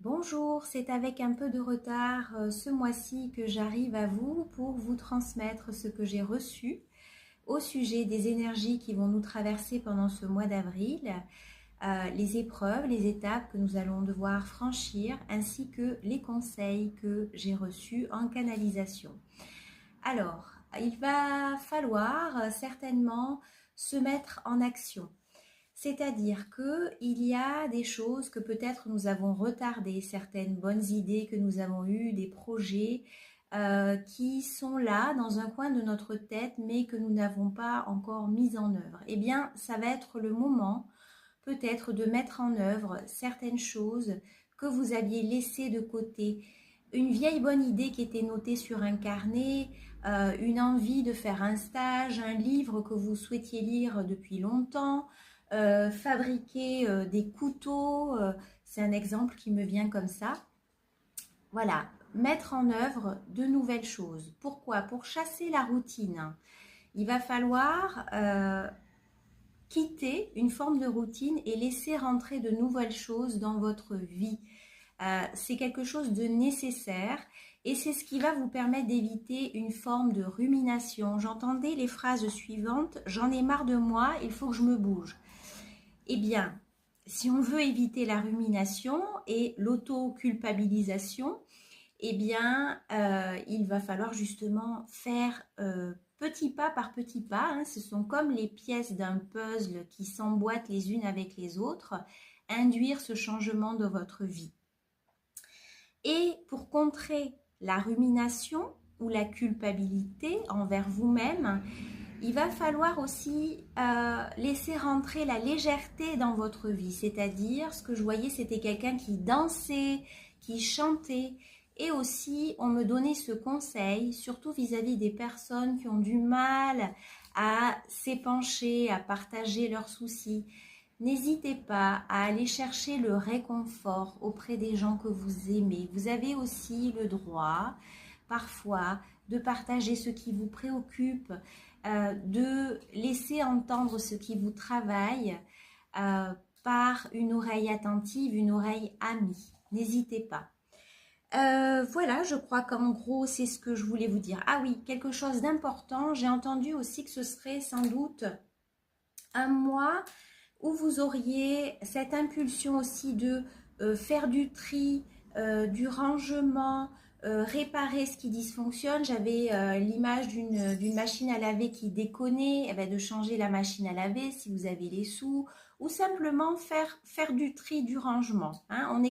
Bonjour, c'est avec un peu de retard ce mois-ci que j'arrive à vous pour vous transmettre ce que j'ai reçu au sujet des énergies qui vont nous traverser pendant ce mois d'avril, les épreuves, les étapes que nous allons devoir franchir, ainsi que les conseils que j'ai reçus en canalisation. Alors, il va falloir certainement se mettre en action. C'est-à-dire qu'il y a des choses que peut-être nous avons retardées, certaines bonnes idées que nous avons eues, des projets qui sont là dans un coin de notre tête mais que nous n'avons pas encore mis en œuvre. Eh bien, ça va être le moment peut-être de mettre en œuvre certaines choses que vous aviez laissées de côté. Une vieille bonne idée qui était notée sur un carnet, une envie de faire un stage, un livre que vous souhaitiez lire depuis longtemps, fabriquer des couteaux, c'est un exemple qui me vient comme ça. Voilà, mettre en œuvre de nouvelles choses. Pourquoi? Pour chasser la routine. Il va falloir quitter une forme de routine et laisser rentrer de nouvelles choses dans votre vie. C'est quelque chose de nécessaire et c'est ce qui va vous permettre d'éviter une forme de rumination. J'entendais les phrases suivantes: j'en ai marre de moi, il faut que je me bouge. Eh bien, si on veut éviter la rumination et l'auto-culpabilisation, eh bien, il va falloir justement faire petit pas par petit pas, hein. Ce sont comme les pièces d'un puzzle qui s'emboîtent les unes avec les autres, induire ce changement dans votre vie. Et pour contrer la rumination ou la culpabilité envers vous-même, il va falloir aussi laisser rentrer la légèreté dans votre vie. C'est-à-dire, ce que je voyais, c'était quelqu'un qui dansait, qui chantait. Et aussi, on me donnait ce conseil, surtout vis-à-vis des personnes qui ont du mal à s'épancher, à partager leurs soucis. N'hésitez pas à aller chercher le réconfort auprès des gens que vous aimez. Vous avez aussi le droit, parfois, de partager ce qui vous préoccupe, de laisser entendre ce qui vous travaille par une oreille attentive, une oreille amie. N'hésitez pas. Voilà, je crois qu'en gros, c'est ce que je voulais vous dire. Ah oui, quelque chose d'important, j'ai entendu aussi que ce serait sans doute un mois où vous auriez cette impulsion aussi de faire du tri, du rangement, réparer ce qui dysfonctionne. J'avais l'image d'une machine à laver qui déconnait, eh bien, de changer la machine à laver si vous avez les sous, ou simplement faire du tri, du rangement, hein. On est